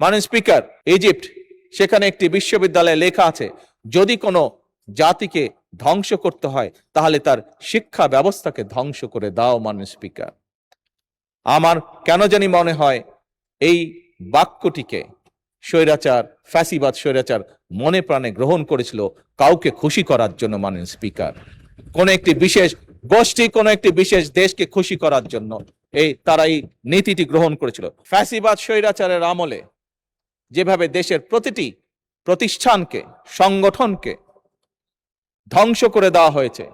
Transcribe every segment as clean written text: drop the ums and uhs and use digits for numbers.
মাননীয় speaker, Egypt, সেখানে একটি বিশ্ববিদ্যালয়ে লেখা আছে, যদি কোনো জাতিকে ধ্বংস করতে হয় তাহলে তার শিক্ষা ব্যবস্থাকে ধ্বংস করে দাও। মাননীয় স্পিকার, আমার কেন জানি মনে হয় এই বাক্যটিকে স্বৈরাচার, ফ্যাসিবাদ স্বৈরাচার মনে প্রাণে গ্রহণ করেছিল কাউকে খুশি করার জন্য। মাননীয় স্পিকার, কোন একটি বিশেষ গোষ্ঠী, কোন একটি বিশেষ দেশকে খুশি করার জন্য তারা এই নীতিটি গ্রহণ করেছিল। ফ্যাসিবাদ স্বৈরাচারের আমলে যেভাবে দেশের প্রতিটি প্রতিষ্ঠানকে, সংগঠনকে ধ্বংস করে দেওয়া হয়েছে,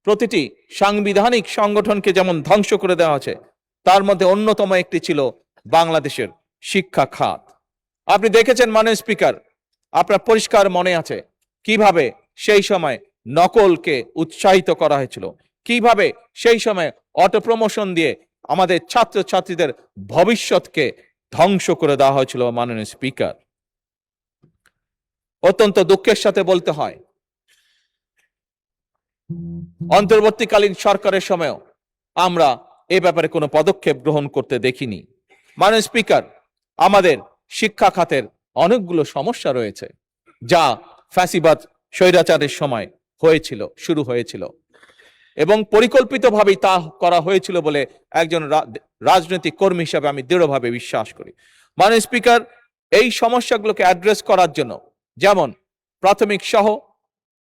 প্রতিটি সাংবিধানিক সংগঠনকে যেমন ধ্বংস করে দেওয়া হয়েছে, তার মধ্যে অন্যতম একটি ছিল বাংলাদেশের শিক্ষা খাত। আপনি দেখেছেন মাননীয় স্পিকার, আপনার পরিষ্কার মনে আছে কিভাবে সেই সময় নকলকে উৎসাহিত করা হয়েছিল, কিভাবে সেই সময় অটো প্রমোশন দিয়ে আমাদের ছাত্রছাত্রীদের ভবিষ্যৎকে ধ্বংস করে দেওয়া হয়েছিল। মাননীয় স্পিকার, অত্যন্ত দুঃখের সাথে বলতে হয়, অন্তর্বর্তীকালীন সরকারের সময়ও আমরা এ ব্যাপারে কোনো পদক্ষেপ গ্রহণ করতে দেখিনি। মাননীয় স্পিকার, আমাদের শিক্ষা খাতের অনেকগুলো সমস্যা রয়েছে যা ফ্যাসিবাদ স্বৈরাচারের সময় শুরু হয়েছিল এবং পরিকল্পিতভাবেই তা করা হয়েছিল বলে একজন রাজনৈতিক কর্মী হিসাবে আমি দৃঢ়ভাবে বিশ্বাস করি। মাননীয় স্পিকার, এই সমস্যাগুলোকে অ্যাড্রেস করার জন্য যেমন প্রাথমিক সহ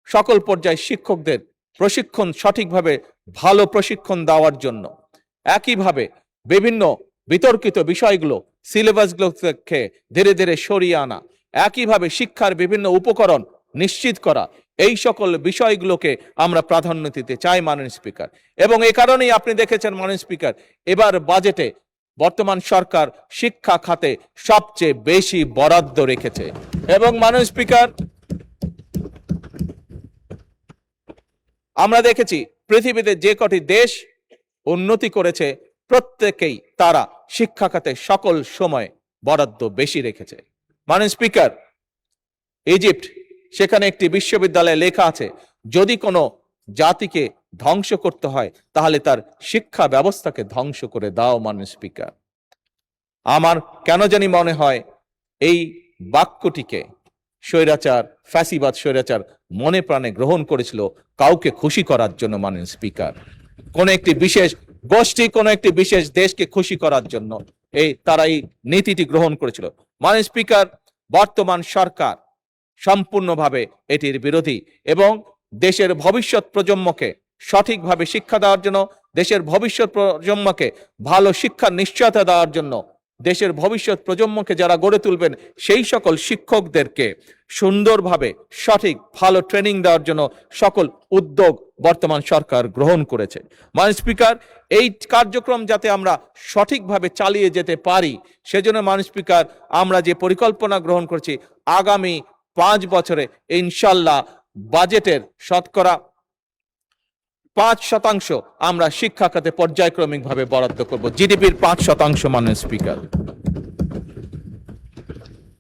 সকল পর্যায়ে শিক্ষকদের প্রশিক্ষণ, সঠিকভাবে ভালো প্রশিক্ষণ দেওয়ার জন্য, একইভাবে বিভিন্ন বিতর্কিত বিষয়গুলো সিলেবাসগুলো থেকে ধীরে ধীরে সরিয়ে আনা, একইভাবে শিক্ষার বিভিন্ন উপকরণ নিশ্চিত করা, এই সকল বিষয়গুলোকে আমরা প্রাধান্য দিতে চাই মাননীয় স্পিকার। এবং এই কারণেই আপনি দেখেছেন মাননীয় স্পিকার, এবার বাজেটে বর্তমান সরকার শিক্ষা খাতে সবচেয়ে বেশি বরাদ্দ রেখেছে। এবং মাননীয় স্পিকার, আমরা দেখেছি পৃথিবীতে যে কটি দেশ উন্নতি করেছে প্রত্যেকেই তারা শিক্ষা খাতে সকল সময় বরাদ্দ বেশি রেখেছে। মাননীয় স্পিকার, ইজিপ্ট, সেখানে একটি বিশ্ববিদ্যালয়ে লেখা আছে, যদি কোনো জাতিকে ধ্বংস করতে হয় তাহলে তার শিক্ষা ব্যবস্থাকে ধ্বংস করে দাও। মাননীয় স্পিকার, আমার কেন জানি মনে হয় এই বাক্যটিকে স্বৈরাচার, ফ্যাসিবাদ স্বৈরাচার মনে প্রাণে গ্রহণ করেছিল কাউকে খুশি করার জন্য। মাননীয় স্পিকার, কোন একটি বিশেষ গোষ্ঠী, কোন একটি বিশেষ দেশকে খুশি করার জন্য তারা এই নীতিটি গ্রহণ করেছিল। মাননীয় স্পিকার, বর্তমান সরকার সম্পূর্ণভাবে এটির বিরোধী এবং দেশের ভবিষ্যৎ প্রজন্মকে সঠিকভাবে শিক্ষা দেওয়ার জন্য, দেশের ভবিষ্যৎ প্রজন্মকে ভালো শিক্ষার নিশ্চয়তা দেওয়ার জন্য, দেশের ভবিষ্যৎ প্রজন্মকে যারা গড়ে তুলবেন সেই সকল শিক্ষকদেরকে সুন্দরভাবে সঠিক ভালো ট্রেনিং দেওয়ার জন্য সকল উদ্যোগ বর্তমান সরকার গ্রহণ করেছে। মাননীয় স্পিকার, এই কার্যক্রম যাতে আমরা সঠিকভাবে চালিয়ে যেতে পারি সেজন্য মাননীয় স্পিকার, আমরা যে পরিকল্পনা গ্রহণ করছি আগামী 5 বছরে ইনশাল্লাহ বাজেটের শতকরা 5% আমরা শিক্ষা খাতে পর্যায়ক্রমিকভাবে বরাদ্দ করব, জিডিপির 5%। মাননীয় স্পিকার।